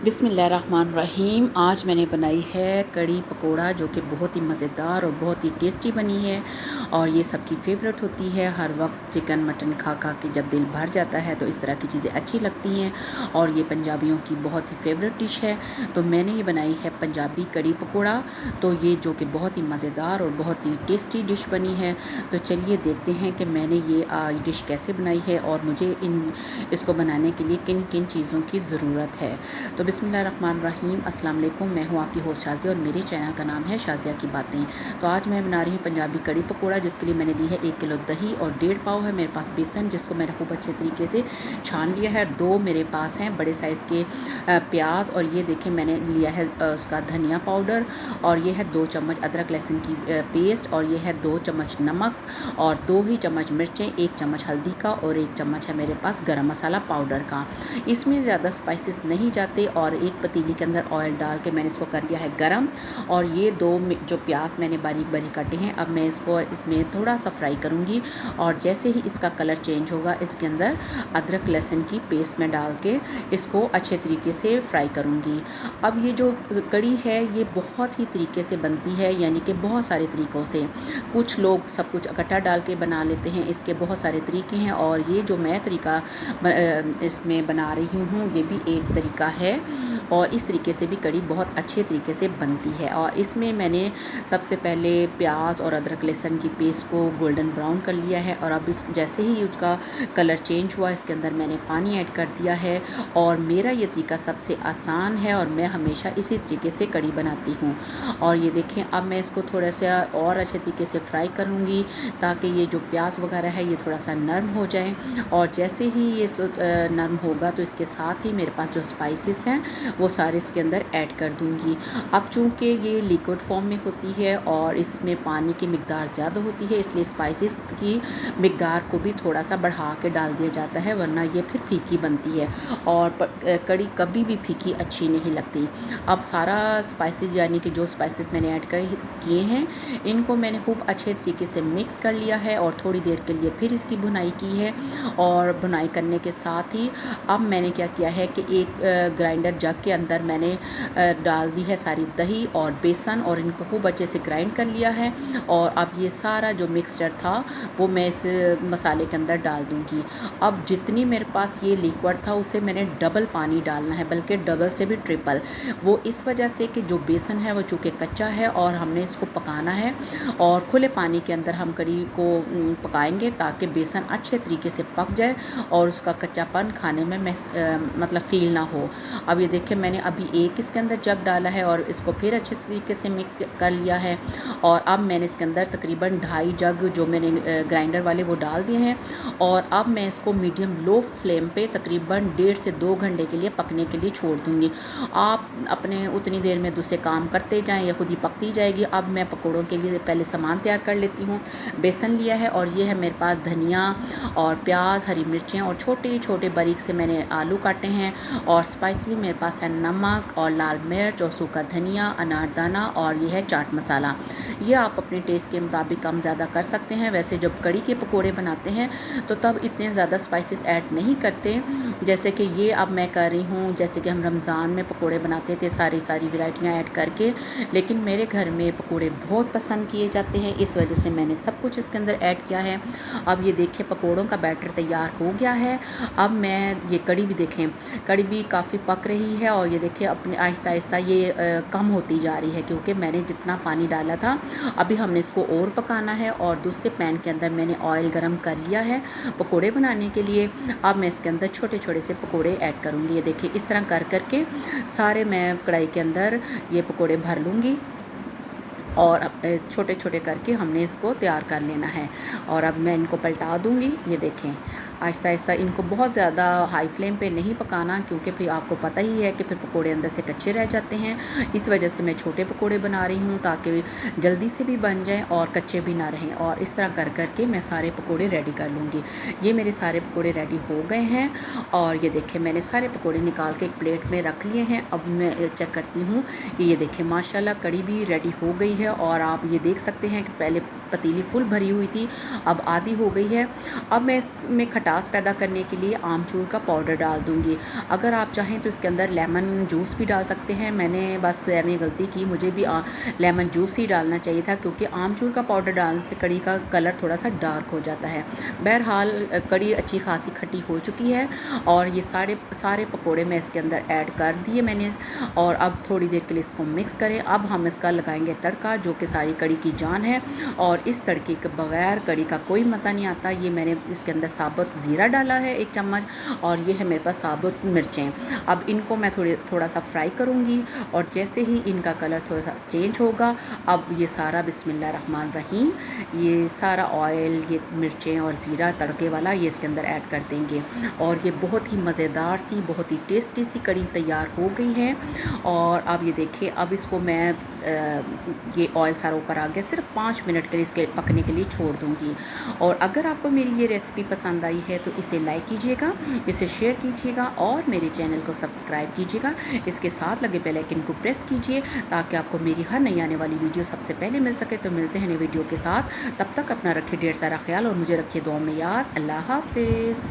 बिस्मिल्लाहिर्रहमानिर्रहीम। आज मैंने बनाई है कड़ी पकोड़ा, जो कि बहुत ही मज़ेदार और बहुत ही टेस्टी बनी है और ये सबकी फेवरेट होती है। हर वक्त चिकन मटन खा खा के जब दिल भर जाता है तो इस तरह की चीज़ें अच्छी लगती हैं और ये पंजाबियों की बहुत ही फेवरेट डिश है। तो मैंने ये बनाई है पंजाबी कड़ी पकोड़ा, तो ये जो कि बहुत ही मज़ेदार और बहुत ही टेस्टी डिश बनी है। तो चलिए देखते हैं कि मैंने ये डिश कैसे बनाई है और मुझे इसको बनाने के लिए किन किन चीज़ों की ज़रूरत है। तो बिस्मिल्लाहिर्रहमानिर्रहीम, अस्सलाम वालेकुम। मैं हूँ आपकी होस्ट शाज़िया और मेरे चैनल का नाम है शाज़िया की बातें। तो आज मैं बना रही हूँ पंजाबी कड़ी पकोड़ा, जिसके लिए मैंने ली है 1 किलो दही और 1.5 पाव है मेरे पास बेसन, जिसको मैंने खूब अच्छे तरीके से छान लिया है। 2 मेरे पास हैं बड़े साइज़ के प्याज, और ये देखें मैंने लिया है उसका धनिया पाउडर, और ये है 2 चम्मच अदरक लहसुन की पेस्ट, और ये है 2 चम्मच नमक और 2 ही चम्मच मिर्चें, 1 चम्मच हल्दी का और 1 चम्मच है मेरे पास गरम मसाला पाउडर का। इसमें ज़्यादा स्पाइसेस नहीं जाते। और एक पतीली के अंदर ऑयल डाल के मैंने इसको कर लिया है गरम। और ये 2 जो प्याज मैंने बारीक बारीक काटे हैं, अब मैं इसको इसमें थोड़ा सा फ्राई करूँगी। और जैसे ही इसका कलर चेंज होगा, इसके अंदर अदरक लहसुन की पेस्ट में डाल के इसको अच्छे तरीके से फ्राई करूँगी। अब ये जो कड़ी है ये बहुत ही तरीके से बनती है, यानी कि बहुत सारे तरीक़ों से। कुछ लोग सब कुछ इकट्ठा डाल के बना लेते हैं, इसके बहुत सारे तरीके हैं। और ये जो मैं तरीका इसमें बना रही हूँ ये भी एक तरीका है, और इस तरीके से भी कड़ी बहुत अच्छे तरीके से बनती है। और इसमें मैंने सबसे पहले प्याज और अदरक लहसुन की पेस्ट को गोल्डन ब्राउन कर लिया है, और अब इस जैसे ही उसका कलर चेंज हुआ, इसके अंदर मैंने पानी ऐड कर दिया है। और मेरा ये तरीका सबसे आसान है और मैं हमेशा इसी तरीके से कड़ी बनाती हूँ। और ये देखें, अब मैं इसको थोड़ा सा और अच्छे तरीके से फ्राई करूँगी, ताकि ये जो प्याज वगैरह है ये थोड़ा सा नरम हो जाए। और जैसे ही ये नरम होगा तो इसके साथ ही मेरे पास जो स्पाइसेस हैं वो सारे इसके अंदर ऐड कर दूंगी। अब चूँकि ये लिक्विड फॉर्म में होती है और इसमें पानी की मिकदार ज़्यादा होती है, इसलिए स्पाइसेस की मिकदार को भी थोड़ा सा बढ़ा के डाल दिया जाता है, वरना ये फिर फीकी बनती है और कड़ी कभी भी फीकी अच्छी नहीं लगती। अब सारा स्पाइसेस, यानी कि जो स्पाइसेस मैंने ऐड किए हैं, इनको मैंने खूब अच्छे तरीके से मिक्स कर लिया है और थोड़ी देर के लिए फिर इसकी भुनाई की है। और भुनाई करने के साथ ही अब मैंने क्या किया है कि एक ग्राइंडर जग के अंदर मैंने डाल दी है सारी दही और बेसन, और इनको खूब अच्छे से ग्राइंड कर लिया है। और अब ये सारा जो मिक्सचर था वो मैं इस मसाले के अंदर डाल दूंगी। अब जितनी मेरे पास ये लिक्विड था उससे मैंने डबल पानी डालना है, बल्कि डबल से भी ट्रिपल। वो इस वजह से कि जो बेसन है वो चूँकि कच्चा है और हमने इसको पकाना है, और खुले पानी के अंदर हम कड़ी को पकाएंगे ताकि बेसन अच्छे तरीके से पक जाए और उसका कच्चापन खाने में मतलब फ़ील ना हो। अब ये देखिए, मैंने अभी एक इसके अंदर जग डाला है और इसको फिर अच्छे तरीके से मिक्स कर लिया है। और अब मैंने इसके अंदर तकरीबन 2.5 जग जो मैंने ग्राइंडर वाले वो डाल दिए हैं। और अब मैं इसको मीडियम लो फ्लेम पे तकरीबन 1.5 से 2 घंटे के लिए पकने के लिए छोड़ दूँगी। आप अपने उतनी देर में दूसरे काम करते जाएँ या खुद ही पकती जाएगी। अब मैं पकौड़ों के लिए पहले सामान तैयार कर लेती हूँ। बेसन लिया है और ये है मेरे पास धनिया और प्याज, हरी मिर्चें और छोटे छोटे बारीक से मैंने आलू काटे हैं। और स्पाइस भी मेरे पास है नमक और लाल मिर्च और सूखा धनिया, अनारदाना, और ये है चाट मसाला। ये आप अपने टेस्ट के मुताबिक कम ज़्यादा कर सकते हैं। वैसे जब कड़ी के पकोड़े बनाते हैं तो तब इतने ज़्यादा स्पाइसेस ऐड नहीं करते, जैसे कि ये अब मैं कर रही हूँ। जैसे कि हम रमज़ान में पकोड़े बनाते थे सारी वैरायटियाँ ऐड करके, लेकिन मेरे घर में पकोड़े बहुत पसंद किए जाते हैं, इस वजह से मैंने सब कुछ इसके अंदर ऐड किया है। अब ये देखिए, पकोड़ों का बैटर तैयार हो गया है। अब मैं ये कड़ी भी देखें, कड़ी भी काफ़ी पक रही है, और ये देखिए अपने आहिस्ता आहिस्ता ये कम होती जा रही है, क्योंकि मैंने जितना पानी डाला था। अभी हमने इसको और पकाना है। और दूसरे पैन के अंदर मैंने ऑयल गरम कर लिया है पकोड़े बनाने के लिए। अब मैं इसके अंदर छोटे छोटे से पकोड़े ऐड करूँगी। ये देखिए, इस तरह कर करके सारे मैं कढ़ाई के अंदर ये पकोड़े भर लूँगी, और छोटे छोटे करके हमने इसको तैयार कर लेना है। और अब मैं इनको पलटा दूँगी। ये देखें, आहिस्ता आहिस्ता इनको बहुत ज़्यादा हाई फ्लेम पे नहीं पकाना, क्योंकि फिर आपको पता ही है कि फिर पकोड़े अंदर से कच्चे रह जाते हैं। इस वजह से मैं छोटे पकोड़े बना रही हूँ, ताकि जल्दी से भी बन जाएँ और कच्चे भी ना रहें। और इस तरह कर कर के मैं सारे पकोड़े रेडी कर लूँगी। ये मेरे सारे पकोड़े रेडी हो गए हैं, और ये देखें मैंने सारे पकोड़े निकाल के एक प्लेट में रख लिए हैं। अब मैं चेक करती हूँ कि ये देखें माशाल्लाह कड़ी भी रेडी हो गई है। और आप ये देख सकते हैं कि पहले पतीली फुल भरी हुई थी, अब आधी हो गई है। अब मैं इसमें खटाई खटास पैदा करने के लिए आमचूर का पाउडर डाल दूँगी। अगर आप चाहें तो इसके अंदर लेमन जूस भी डाल सकते हैं। मैंने बस एवें गलती की, मुझे भी लेमन जूस ही डालना चाहिए था, क्योंकि आमचूर का पाउडर डालने से कड़ी का कलर थोड़ा सा डार्क हो जाता है। बहरहाल कड़ी अच्छी खासी खट्टी हो चुकी है और ये सारे पकोड़े मैं इसके अंदर ऐड कर दिए मैंने। और अब थोड़ी देर के लिए इसको मिक्स करें। अब हम इसका लगाएंगे तड़का, जो कि सारी कड़ी की जान है, और इस तड़के के बगैर कड़ी का कोई मज़ा नहीं आता। ये मैंने इसके अंदर साबुत ज़ीरा डाला है 1 चम्मच, और ये है मेरे पास साबुत मिर्चें। अब इनको मैं थोड़ा सा फ्राई करूँगी, और जैसे ही इनका कलर थोड़ा सा चेंज होगा, अब ये सारा बिस्मिल्लाह रहमान रहीम, ये सारा ऑयल, ये मिर्चें और ज़ीरा तड़के वाला ये इसके अंदर ऐड कर देंगे। और ये बहुत ही मज़ेदार सी, बहुत ही टेस्टी सी कड़ी तैयार हो गई है। और अब ये देखिए, अब इसको मैं ये ऑयल सारा ऊपर आ गया, सिर्फ 5 मिनट के लिए इसके पकने के लिए छोड़ दूँगी। और अगर आपको मेरी ये रेसिपी पसंद आई है तो इसे लाइक कीजिएगा, इसे शेयर कीजिएगा और मेरे चैनल को सब्सक्राइब कीजिएगा। इसके साथ लगे बेल आइकन को प्रेस कीजिए ताकि आपको मेरी हर नई आने वाली वीडियो सबसे पहले मिल सके। तो मिलते हैं नई वीडियो के साथ, तब तक अपना रखिए ढेर सारा ख्याल और मुझे रखिए दुआ में याद। अल्लाह हाफिज़।